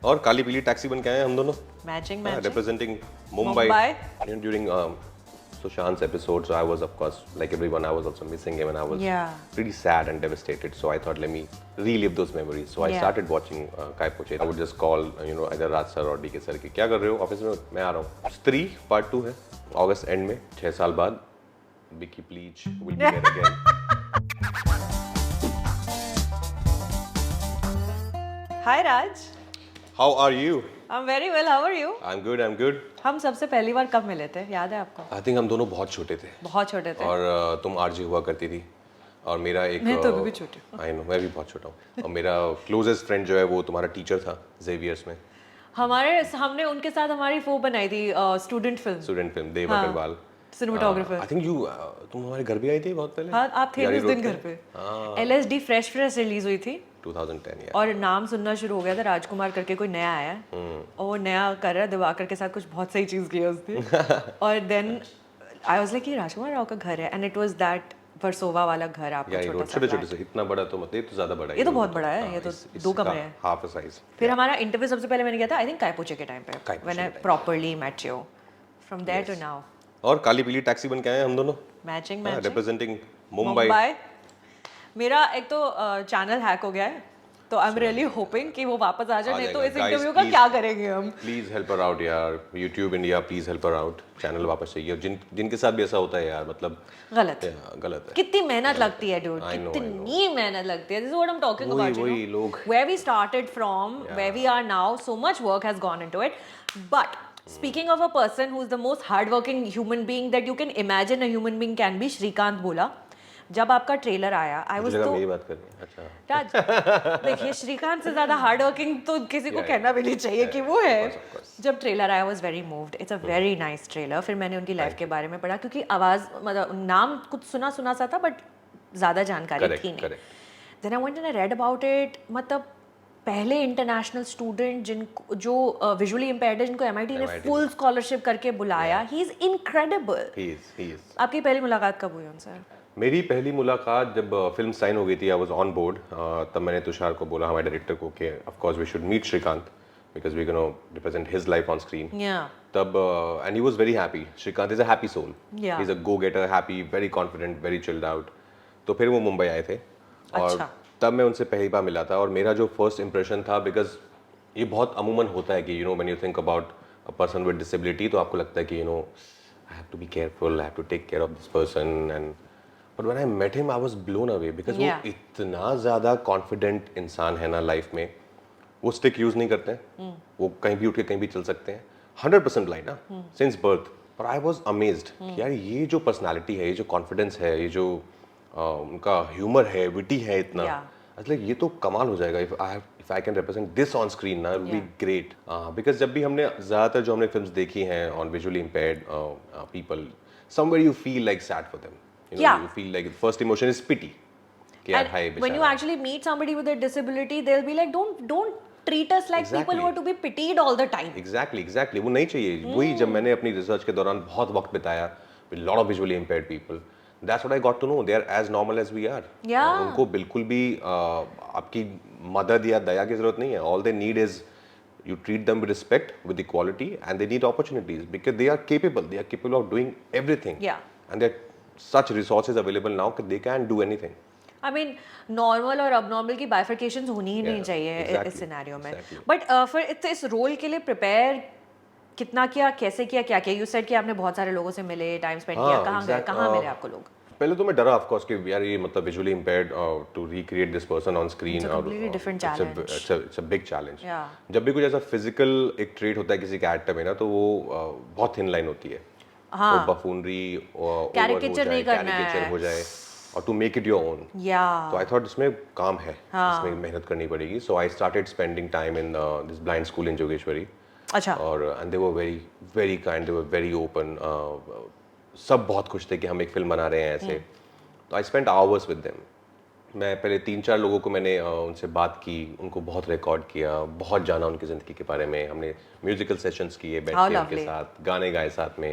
और काली पीली टैक्सी बन के आए हैं हम दोनों matching representing Mumbai. You know, during Sushant's episode, so I was, of course, like everyone, I was also missing him and I was pretty sad and devastated. So I thought, let me relive those memories. So I started watching Kai Po Che. I would just call, either Raj sir or DK sir कि क्या कर रहे हो office में? मैं आ रहा हूँ. स्त्री पार्ट 2 है अगस्त एंड में 6 साल बाद. Vicky Pleach will be there again. Hi Raj. How are you? I'm very well. How are you? I'm good. I'm good. हम सबसे पहली बार कब मिले थे? याद है आपको? I think हम दोनों बहुत छोटे थे. बहुत छोटे थे. और तुम आरजे हुआ करती थी और मेरा एक मैं तो अभी भी छोटी हूँ. आई नो मैं भी बहुत छोटा हूँ. और मेरा क्लोजेस्ट फ्रेंड जो है वो तुम्हारा टीचर था जेवियर्स में. हमने उनके साथ हमारी वो बनाई थी student film Dev Agarwal cinematographer. I think तुम हमारे घर भी आई थी बहुत पहले. हाँ आप थे उस दिन घर पे. LSD फ्रेश रिलीज हुई थी 2010 और नाम सुनना शुरू हो गया था. राजकुमार करके कोई नया आया और वो नया कर रहा है. दिवाकर के साथ कुछ बहुत सही चीज की है उसने. और देन आई वाज लाइक ये राजकुमार राव का घर है and it was that Versova वाला घर. आपका छोटे से इतना बड़ा तो मत. ये तो ज्यादा बड़ा है. ये तो बहुत बड़ा है. ये तो 2 कमरे हैं. Half size. फिर हमारा इंटरव्यू सबसे पहले मैंने किया था आई थिंक काय पोचे के टाइम पे when I properly met you. From there to now. और काली पीली टैक्सी बन के आए हैं हम दोनों. Matching representing Mumbai. मेरा एक तो चैनल हैक हो गया है तो आई एम रियली होपिंग कि वो वापस आ जाए. नहीं तो इस इंटरव्यू का क्या करेंगे हम. प्लीज हेल्प हर आउट यार. YouTube India please help her out. Channel वापस चाहिए. और जिनके साथ भी ऐसा होता है यार मतलब गलत है. कितनी मेहनत लगती है डूड. कितनी मेहनत लगती है. This is what I am talking about. वही लोग where we started from where we are now. So much work has gone into it. But speaking of a person who's the most hardworking human being that you can imagine a human being can be, Srikanth बोला जब आपका trailer आया I was तो मेरी बात कर रही है. अच्छा राज देखिए श्रीकांत से ज्यादा हार्ड वर्किंग तो किसी को कहना भी नहीं चाहिए कि वो है. जब ट्रेलर आया was very moved. It's a very nice trailer. फिर मैंने उनकी लाइफ के बारे में पढ़ा क्योंकि आवाज मतलब नाम कुछ सुना सा था बट ज्यादा जानकारी थी नहीं. Then I went and I read about it. मतलब पहले इंटरनेशनल स्टूडेंट जो विजुअली इम्पेयर्ड है जिनको MIT ने फुल स्कॉलरशिप करके बुलाया. He is incredible. आपकी पहली मुलाकात कब हुई उनसे? मेरी पहली मुलाकात जब फिल्म साइन हो गई थी. I was on board. तब मैंने तुषार को बोला हमारे डायरेक्टर को कि of course we should meet Srikant because we gonna represent his life on screen. तब and he was very happy. Srikant is a happy soul. He is a go getter. Happy. Very confident. Very chilled out. तो फिर वो मुंबई आए थे और तब मैं उनसे पहली बार मिला था. और मेरा जो फर्स्ट इंप्रेशन था बिकॉज ये बहुत अमूमन होता है कि when you think about a person with disability तो आपको लगता है कि I have to be careful. I have to take care of this person. And but when I met him I was blown away because वो इतना ज़्यादा confident इंसान है ना लाइफ में. वो स्टिक यूज़ नहीं करते हैं. वो कहीं भी उठ के कहीं भी चल सकते हैं. 100% ब्लाइंड ना सिंस बर्थ. पर आई वॉज अमेज्ड कि यार ये जो पर्सनैलिटी है, ये जो कॉन्फिडेंस है, ये जो उनका ह्यूमर है, विटी है इतना. लाइक ये तो कमाल हो जाएगा. If I can represent this on screen ना, it will be great. Because जब भी हमने ज़्यादातर जो हमने फिल्म्स देखी हैं on visually impaired people, somewhere you feel like sad for them. You feel like the first emotion is pity. And when you actually meet somebody with a disability, they'll be like, don't treat us like people who are to be pitied all the time. Exactly. वो नहीं चाहिए. वही जब मैंने अपनी research के दौरान बहुत वक्त बिताया with lot of visually impaired people, that's what I got to know. They are as normal as we are. उनको बिल्कुल भी आपकी मदद या दया की जरूरत नहीं है. All they need is you treat them with respect, with equality, and they need opportunities because they are capable. They are capable of doing everything. And they're such resources available now that they can do anything. I mean, normal और abnormal की बाइफर्केशंस होनी ही नहीं चाहिए इस scenario में. But फिर इस role के लिए प्रिपेयर कितना किया, कैसे किया, क्या किया? यू सेड कि आपने बहुत सारे लोगों से मिले, टाइम स्पेंड किया. कहाँ गए, कहाँ मिले आपको लोग? पहले तो मैं डरा ऑफ कोर्स कि यार ये मतलब visually impaired to recreate this person on screen. It's a big challenge. जब भी कुछ ऐसा फिजिकल एक ट्रेट होता है किसी कैरेक्टर में ना तो वो बहुत थिन लाइन होती है. तो बफूनरी और कैरिकेचर नहीं करना है हो जाए और to make it your own. तो आई थॉट इसमें काम है. इसमें मेहनत करनी पड़ेगी. So I started spending time in this blind school in Jogeshwari. अच्छा. और and they were very very kind. They were very open. सब बहुत खुश थे कि हम एक फिल्म बना रहे हैं ऐसे. तो I spend hours with them. मैं पहले 3-4 लोगों को मैंने उनसे बात की. उनको बहुत रिकॉर्ड किया. बहुत जाना उनकी ज़िंदगी के बारे में. हमने म्यूजिकल सेशंस किए बैठ के उनके साथ. गाने गाए साथ में.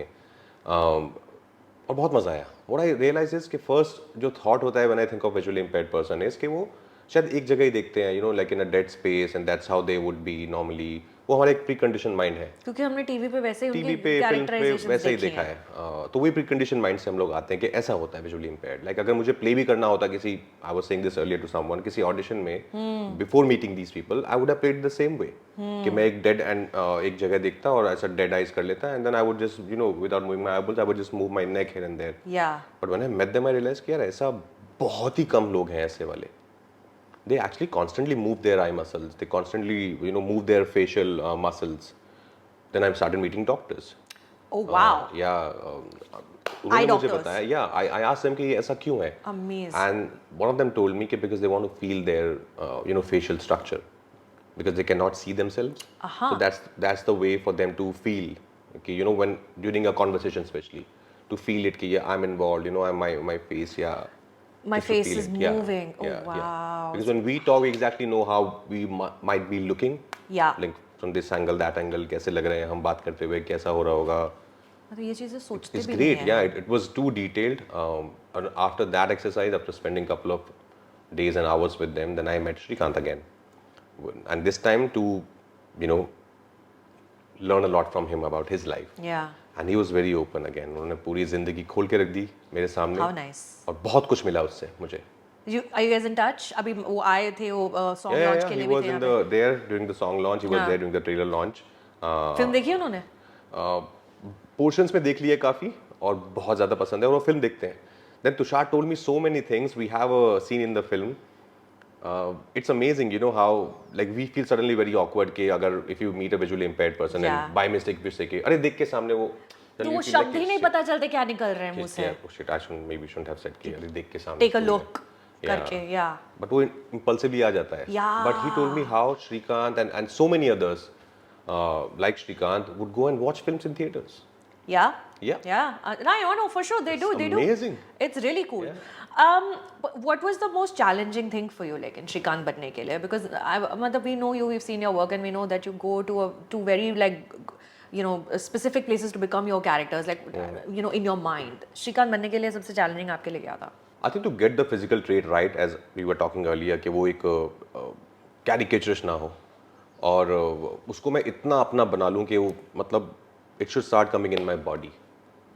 और बहुत मज़ा आया. What I realize is कि फर्स्ट जो थॉट होता है when I think of visually impaired person is कि वो शायद एक जगह ही देखते हैं, you know, like in a dead space and that's how they would be normally. वो हमारा एक प्री कंडीशन माइंड है, क्योंकि हमने टीवी पे वैसे ही टीवी उनकी पे फिल्म पे कैरेक्टराइजेशंस वैसे ही देखी देखा हैं। है। तो वही प्री कंडीशन माइंड से हम लोग आते हैं कि ऐसा होता है विजुअली इम्पेयर्ड। लाइक अगर मुझे प्ले भी करना होता किसी, I was saying this earlier to someone, किसी ऑडिशन में before meeting these people, I would have played the same way कि मैं एक डेड एंड एक जगह देखता और ऐसा डेड आइज कर लेता and then I would just, you know, without moving my eyeballs I would just move my neck here and there. या but when I met them I realise कि यार ऐसा बहुत ही कम लोग हैं ऐसे वाले। They actually constantly move their eye muscles. They constantly, you know, move their facial muscles. Then I started meeting doctors. Oh wow, Yeah, आई उन्होंने मुझे डॉक्टर्स, बताया. Yeah, I asked them कि ये ऐसा क्यों है? Amazing. And one of them told me कि because they want to feel their, you know, facial structure, because they cannot see themselves. So that's the way for them to feel. कि you know, when during a conversation especially, to feel it कि yeah, I'm involved. You know, my face, yeah. My just to face feel is it. Yeah, moving. Oh yeah, wow. yeah. Because when we talk, we exactly know how we might be looking. Yeah. Like from this angle, that angle, कैसे लग रहे हैं हम बात करते हुए, कैसा हो रहा होगा. मतलब ये चीजें सोचते It's भी great. नहीं Yeah, हैं। it was too detailed. And after that exercise, after spending a couple of days and hours with them, then I met Shrikant again. And this time to, you know, learn a lot from him about his life. Yeah. And he was very open again. उन्होंने पूरी जिंदगी खोल के रख दी मेरे सामने. How nice. और बहुत कुछ मिला उससे मुझे. Are you guys in touch? अभी वो आए थे वो सॉन्ग Yeah, लॉन्च yeah, के he लिए भी was थे in यहाँ the there during the song launch. He was हाँ। there during the trailer launch. Film देखी उन्होंने? Portions में देख लिए काफी और बहुत ज़्यादा पसंद है और वो फिल्म देखते हैं. Then Tushar told me so many things. We have a scene in the film. It's amazing, you know how like we feel suddenly very awkward कि अगर if you meet a visually impaired person Yeah. and by mistake you say कि अरे देख के सामने वो तो वो शब्द ही नहीं पता चलते क्या निकल रहे हैं मुंह से। shit, I shouldn't have said कि अरे देख के सामने Take a look करके, yeah. But वो impulsively आ जाता है. Yeah. But he told me how Shrikant and so many others like Shrikant would go and watch films in theaters. Yeah. Yeah. Yeah. No, for sure they do. They do. Amazing. It's really cool. But what was the most challenging thing for you, like in Shrikant बनने के लिए? Because मतलब we know you, we've seen your work, and we know that you go to very like, you know, specific places to become your characters, like you know, in your mind. Shrikant बनने के लिए सबसे challenging आपके लिए क्या था? I think to get the physical trait right, as we were talking earlier, कि वो एक caricaturist ना हो और उसको मैं इतना अपना बना लूँ कि वो मतलब it should start coming in my body.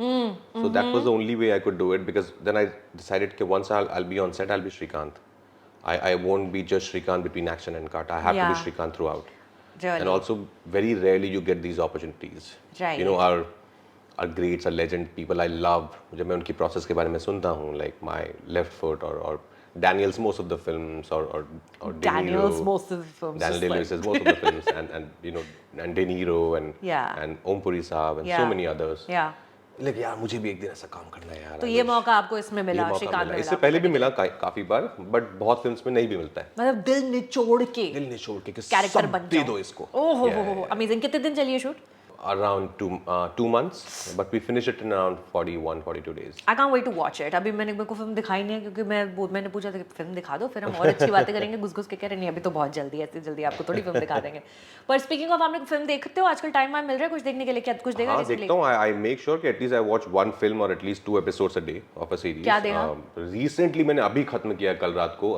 So that was the only way I could do it, because then I decided that once I'll be on set, I'll be Shrikant. I won't be just Shrikant between action and cut. I have to be Shrikant throughout. Really? And also, very rarely you get these opportunities. Right. You know, our greats, our legend, people I love. जब मैं उनकी process के बारे में सुनता हूँ, like my left foot or Daniel's most of the films or Daniel's De Niro, most of the films. Daniel Day-Lewis is most of the films and you know, and De Niro and Om Puri Saab and so many others. Yeah. like यार मुझे भी एक दिन ऐसा काम करना है यार. तो ये मौका आपको इसमें मिला, श्रीकांत में मिला. इससे पहले भी मिला काफी बार, बट बहुत फिल्म्स में नहीं भी मिलता है. मतलब दिल निचोड़ के कैरेक्टर बन दे दो इसको. ओहो अमेजिंग. कितने दिन चली है shoot? Around 2 months, but we finished it in around 41-42 days. I can't wait to watch it. अभी मेरे को फिल्म दिखाई नहीं है क्योंकि मैंने पूछा था कि फिल्म दिखा दो, फिर हम और अच्छी बातें करेंगे. घुस के कह रहे नहीं अभी तो बहुत जल्दी है, इतनी जल्दी आपको थोड़ी फिल्म दिखा देंगे. पर स्पीकिंग ऑफ, आप लोग फिल्म देखते हो आजकल? टाइम मिल रहा है कुछ देखने के लिए? क्या कुछ देखा? हाँ देखता हूँ. I make sure कि at least I watch one film or at least 2 episodes a day of a series. क्या देखा? Recently मैंने अभी खत्म किया कल रात को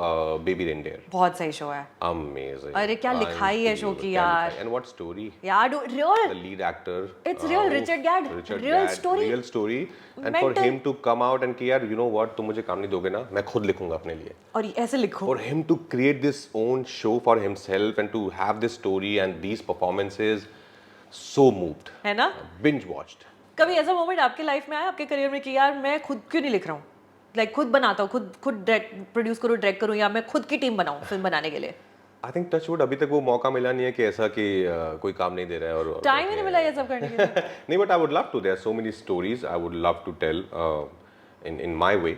Baby Reindeer. बहुत सही शो है. Amazing. अरे क्या लिखाई है शो की यार. And what story? यार real. The lead actor. It's real. Richard Gadd. Real story. Real story. And for him to come out and कि यार you know what, तुम मुझे काम नहीं दोगे ना, मैं खुद लिखूंगा अपने लिए. और ऐसे लिखो. For him to create this own show for himself and to have this story and these performances, so moved. है ना? Binge watched. कभी ऐसा मोमेंट आपके लाइफ में आया आपके करियर में कि यार मैं खुद क्यों नहीं लिख रहा हूँ, लाइक खुद बनाता हूँ, खुद प्रोड्यूस करूँ, डायरेक्ट करूँ, या मैं खुद की टीम बनाऊँ फिल्म बनाने के लिए? I think touch wood अभी तक वो मौका मिला नहीं है कि ऐसा कि कोई काम नहीं दे रहा है और टाइम ही नहीं मिला ये सब करने के लिए. नहीं, but I would love to. There are so many stories I would love to tell in my way.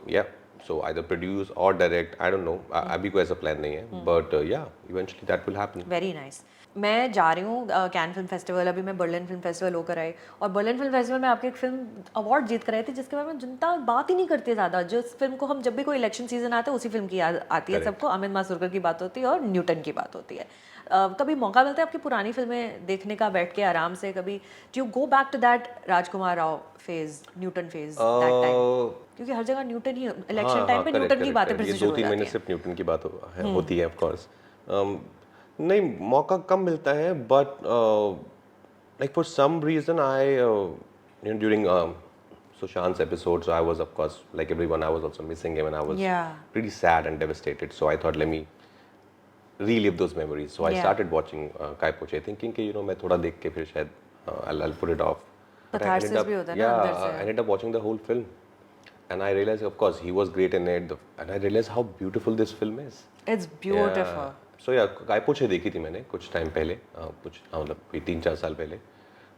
Yeah. So either produce or direct. I don't know. अभी कोई ऐसा प्लान नहीं है. But yeah, eventually that will happen. Very nice. मैं जा रही हूँ can film festival, अभी मैं बर्लिन फिल्म फेस्टिवल होकर आई, और बर्लिन फिल्म फेस्टिवल में आपकी एक फिल्म अवार्ड जीत कर आई थी जिसके बारे में जनता बात ही नहीं करती है ज़्यादा. जिस फिल्म को हम जब भी कोई इलेक्शन सीजन आता है उसी फिल्म की याद आती है सबको. अमित मासूरकर की बात होती है और न्यूटन की बात होती है. कभी मौका मिलता है आपकी पुरानी फिल्में देखने का बैठ के आराम से कभी do you go back to that Rajkumar Rao phase Newton phase that time क्योंकि हर जगह न्यूटन ही इलेक्शन टाइम पे न्यूटन की बातें फिर से शुरू हो जाती हैं 2-3 महीने सिर्फ न्यूटन की बात होती है ऑफ कोर्स नहीं मौका कम मिलता है but like for some reason I during Sushant's episodes I was of course like everyone I was also missing him and I was pretty sad and devastated so I thought let me relive those memories so I started watching Kai Poche thinking कि मैं थोड़ा देख के फिर शायद I'll put it off but I ended up watching the whole film and I realized of course he was great in it and I realized how beautiful this film is it's beautiful सो या काय पोछे देखी थी मैंने कुछ time पहले कुछ मतलब 3-4 साल पहले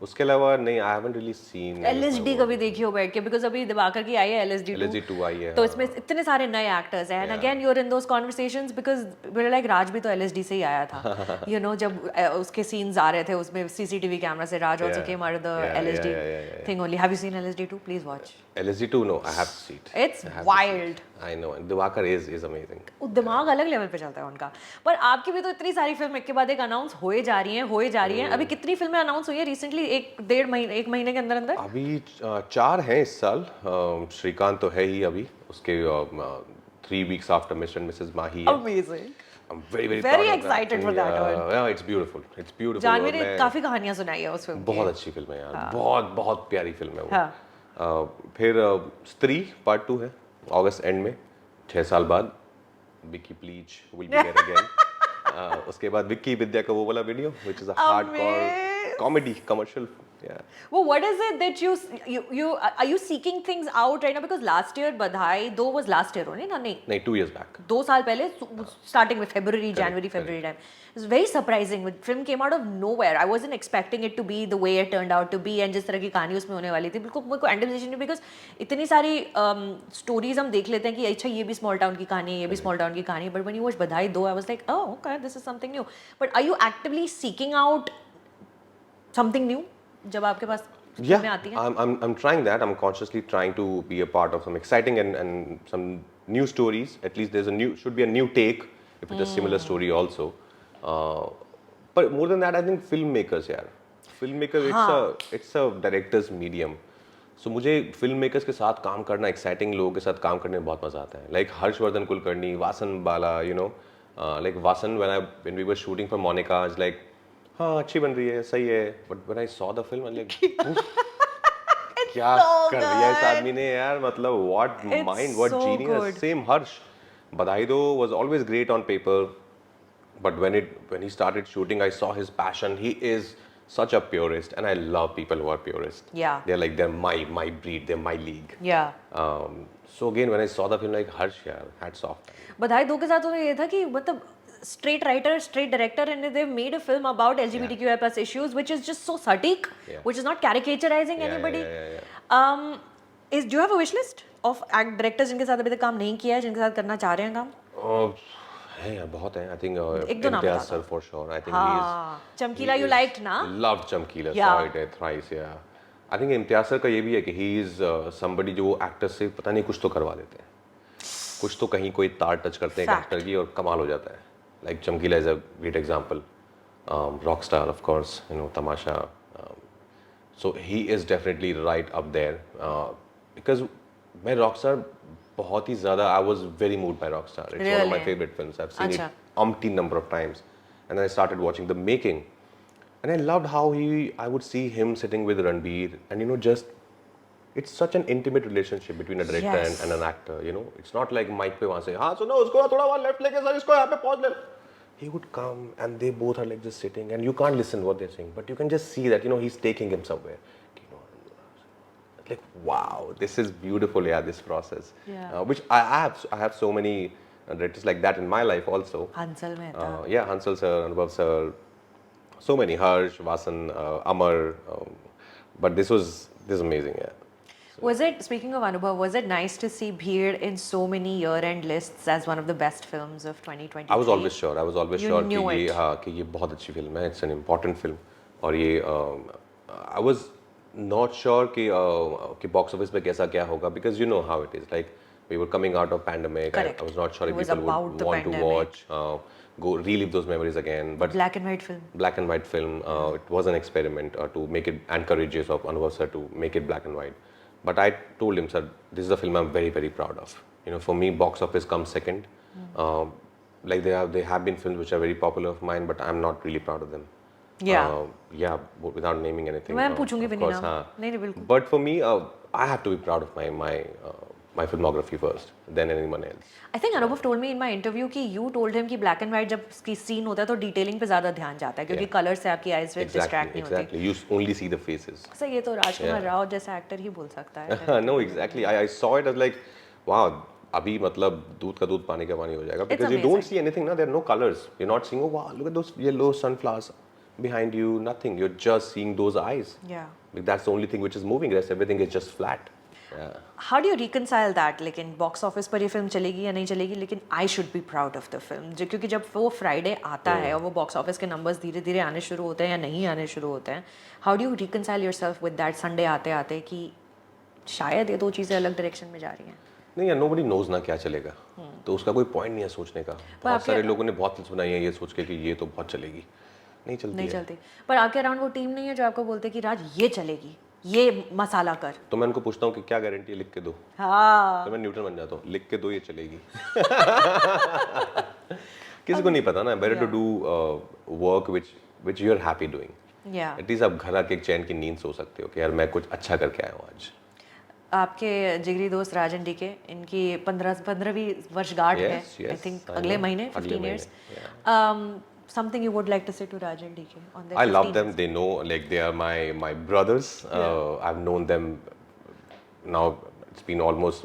उसके अलावा नहीं I haven't really seen LSD कभी देखी हो बैठ के बिकॉज़ अभी दिवाकर की आई है LSD 2 आई है तो इसमें इतने सारे नए एक्टर्स हैं and again you are in those conversations because we like Raj भी तो LSD से ही आया था यू नो जब उसके सीन्स आ रहे थे उसमें सीसीटीवी कैमरा से Raj also came out of the LSD thing only have you seen LSD 2 please watch LSD 2 no I have to see it it's wild I know and Diwakar is amazing वो दिमाग अलग level पे चलता है उनका पर आपकी भी तो इतनी सारी फिल्म एक के बाद एक अनाउंस होए जा रही हैं अभी कितनी फिल्में अनाउंस हुई है रिसेंटली एक महीने के अंदर अंदर अभी 4 हैं इस साल श्रीकांत तो है ही अभी उसके 3 weeks after Mr. and Mrs. Mahi amazing I'm very very excited for that one yeah it's beautiful Janvi ने काफी कहानियां सुनाई है उस फिल्म की बहुत अच्छी फिल्म है यार बहुत प्यारी फिल्म है वो फिर स्त्री पार्ट 2 है अगस्त एंड में 6 साल बाद Vicky please will be there again उसके बाद विक्की विद्या का वो वाला video which is a hardcore comedy commercial well what is it that you are you seeking things out right now because last year बधाई 2 was last year नहीं 2 years back 2 साल पहले starting with February time it's very surprising the film came out of nowhere I wasn't expecting it to be the way it turned out to be and जिस तरह की कहानी उसमें होने वाली थी बिल्कुल मेरे को एंटिसिपेशन नहीं बिकॉज इतनी सारी स्टोरीज हम देख लेते हैं कि अच्छा ये भी स्मॉल टाउन की कहानी ये भी स्मॉल टाउन की कहानी बट व्हेन यू वॉच बधाई 2 I was like oh okay this is something new but are you actively seeking out something new जब आपके पास में आती है I'm trying that I'm consciously trying to be a part of some exciting and some new stories at least should be a new take if it's a similar story also but more than that I think filmmakers it's a director's medium so मुझे filmmakers के साथ काम करना exciting लोगों के साथ काम करने में बहुत मजा आता है like Harshvardhan Kulkarni Vasan Bala you know like Vasan when we were shooting for Monica I was like हाँ अच्छी बन रही है सही है but when I saw the film I like क्या कर दिया इस आदमी ने यार मतलब what mind what genius same हर्ष बधाई दो was always great on paper but when he started shooting I saw his passion he is such a purist and I love people who are purist they're my breed they're my league so again when I saw the film like Harsh yaar hats off बधाई दो के साथ तो ये था कि मतलब straight writer, straight director, and they've made a film about LGBTQI+ issues, which is just so satik, which is not caricaturizing anybody. Do you have a wish list of directors जिनके साथ अभी तक काम नहीं किया है, जिनके साथ करना चाह रहे हैं काम? है यार बहुत हैं. I think Imtiaz sir for sure. I think he is. Chamkila you liked ना? Loved Chamkila. Saw it thrice. Yeah. I think Imtiaz sir का ये भी है कि he is somebody जो actor से पता नहीं कुछ तो करवा देते हैं. कुछ तो कहीं कोई तार टच करते हैं एक्टर की और कमाल हो जाता है. Like Chamkila is a great example. Rockstar, of course, you know, Tamasha. So he is definitely right up there. Because मैं Rockstar बहुत ही ज़्यादा I was very moved by Rockstar. It's one of my favorite films. I've seen it umpteen number of times. And then I started watching the making. And I loved how I would see him sitting with Ranbir. And you know, it's such an intimate relationship between a director and an actor, you know. It's not like mic पे वहाँ से हाँ सुनो उसको थोड़ा वहाँ left लेके sir इसको यहाँ पे pause ले. He would come and they both are like just sitting and you can't listen what they're saying, but you can just see that you know he's taking him somewhere. You know, like wow, this is beautiful, this process. Which I have so many directors like that in my life also. Hansal Mehta. Hansal sir, Anubhav sir, so many Harsh, Vasan, Amar, but this is amazing. Was it, speaking of Anubhav, was it nice to see Bheed in so many year-end lists as one of the best films of 2023? I was always sure कि ये बहुत अच्छी film है. It's an important film. और ये I was not sure कि box office पे कैसा क्या होगा because you know how it is. Like We were coming out of pandemic. I was not sure if people would want to watch, go relive those memories again. But black and white film. Black and white film. It was an experiment to make it, and courageous of Anubhav sir to make it black and white. But I told him, sir, this is a film I'm very, very proud of. You know, for me, box office comes second. Like they have been films which are very popular of mine, but I'm not really proud of them. Yeah, without naming anything. मैं पूछूंगी भी नहीं नाम. नहीं बिल्कुल. But for me, I have to be proud of my filmography first, than anyone else. I think Anubhav told me in my interview कि you told him कि black and white जब की scene होता है तो detailing पे ज़्यादा ध्यान जाता है क्योंकि color से आपकी eyes में distract नहीं होती. Exactly. You only see the faces. Sir ये तो राजकुमार राव जैसा actor ही बोल सकता है. No, exactly. I saw it as like, wow. अभी मतलब दूध का दूध पानी का पानी हो जाएगा. Because you don't see anything, ना. There are no colors. You're not seeing, oh wow, look at those yellow sunflowers behind you. Nothing. You're just seeing those eyes. Yeah. That's the only thing which is moving. The rest everything is just flat. Yeah. How do you reconcile that? लेकिन box office पर ये film चलेगी या नहीं चलेगी, लेकिन I should be proud of the film. क्योंकि जब वो Friday आता है और वो box office के numbers धीरे-धीरे आने शुरू होते हैं या नहीं आने शुरू होते हैं, how do you reconcile yourself with that Sunday आते-आते कि शायद ये दो चीज़ें अलग direction में जा रही हैं? नहीं यार, nobody knows ना क्या चलेगा, तो उसका कोई point नहीं है सोचने का. बहुत सारे लोगों ने बहुत सुनाई है ये सोच के कि ये तो बहुत चलेगी, नहीं चलती. पर आपके अराउंड वो टीम नहीं है जो आपको बोलते कि राज ये चलेगी, ये मसाला कर. तो मैं उनको पूछता हूँ कि क्या गारंटी है, लिख के दो. हाँ. तो मैं न्यूटन बन जाता हूँ, लिख के दो ये चलेगी. किसी को नहीं पता ना. Better to do work which you are happy doing. Yeah. At least आप घर आके एक चैन की नींद सो सकते हो कि यार मैं कुछ अच्छा करके आया हूँ आज. आपके जिगरी दोस्त राजन डीके, इनकी 15वीं वर्षगांठ है आई थिंक अगले महीने 15 years. Something you would like to say to Rajan DK on their I love them. They know, like they are my brothers. I've known them now. It's been almost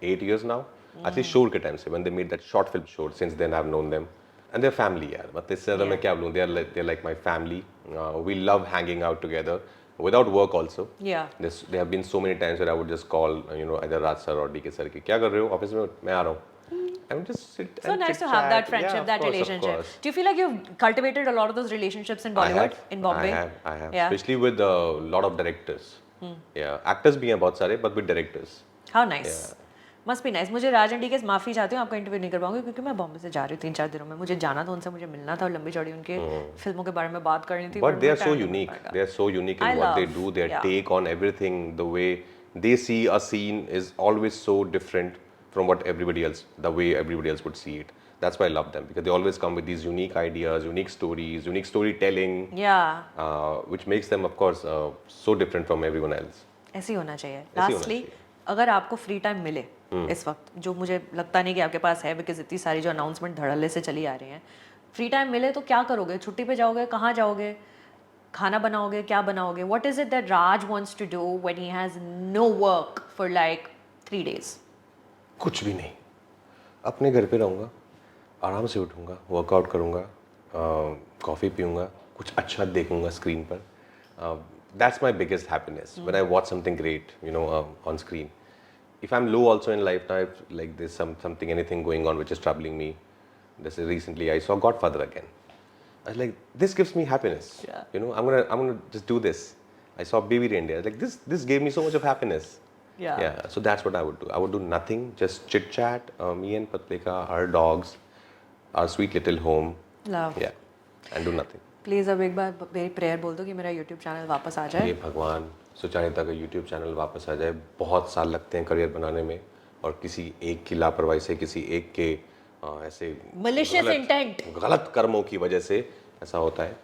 8 years now. Actually, short के time से when they made that short film short. Since then I've known them, and they're family यार. मतलब इससे ज़्यादा मैं क्या बोलूँ? They're like my family. We love hanging out together without work also. Yeah. There have been so many times where I would just call either Raj sir or DK sir कि क्या कर रहे हो ऑफिस में? मैं आ रहा हूँ. I would just sit so and nice to chit have chat. that friendship, yeah, that course, relationship. Do you feel like you've cultivated a lot of those relationships in Bollywood, in Bombay? I have. Yeah. Especially with a lot of directors. Yeah, actors भी हैं बहुत सारे, but with directors. How nice. Yeah. Must be nice. मुझे राजन D के माफ़ी चाहती हूँ, आपका इंटरव्यू नहीं कर पाऊंगी क्योंकि मैं बॉम्बे से जा रही हूँ 3-4 दिनों में. मुझे जाना था, उनसे मुझे मिलना था और लंबी चौड़ी उनके फिल्मों के बारे में बात करनी थी. But they are so unique. They are so unique in what they do. Their take on everything, the way they see a scene is always so different from what the way everybody else would see it. That's why I love them, because they always come with these unique ideas, unique stories, unique storytelling. Yeah. Which makes them, of course, so different from everyone else. ऐसे ही होना चाहिए. Lastly, अगर आपको free time मिले इस वक्त, जो मुझे लगता नहीं कि आपके पास है, बिकॉज इतनी सारी जो अनाउंसमेंट धड़ल्ले से चली आ रही हैं, फ्री टाइम मिले तो क्या करोगे? छुट्टी पे जाओगे? कहाँ जाओगे? खाना बनाओगे? क्या बनाओगे? What is it that Raj wants to do when he has no work for like 3 days? कुछ भी नहीं, अपने घर पे रहूँगा, आराम से उठूँगा, वर्कआउट करूँगा, कॉफ़ी पीऊँगा, कुछ अच्छा देखूँगा स्क्रीन पर. That's my biggest happiness when I watch something great, on screen. If I'm low also in life now, like there's something, anything going on which is troubling me. Recently I saw Godfather again. I was like, this gives me happiness. Yeah. I'm gonna just do this. I saw Baby Reindeer. I was like, this gave me so much of happiness. Yeah. So that's what I would do. I would do nothing, just chit chat. Me and Patlika, our dogs, our sweet little home. Love. Yeah, and do nothing. Please अब एक बार मेरी prayer बोल दो कि मेरा YouTube channel वापस आ जाए. ये भगवान सुचारिता का यूट्यूब चैनल वापस आ जाए. बहुत साल लगते हैं करियर बनाने में, और किसी एक की लापरवाही से, किसी एक के ऐसे malicious intent, गलत कर्मों की वजह से ऐसा होता है.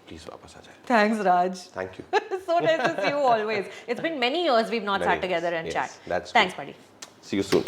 प्लीज वापस आ जाए. Thanks, Raj. Thank you. So nice to see you always. It's been many years we've not sat together and chat. That's Thanks, buddy. See you soon.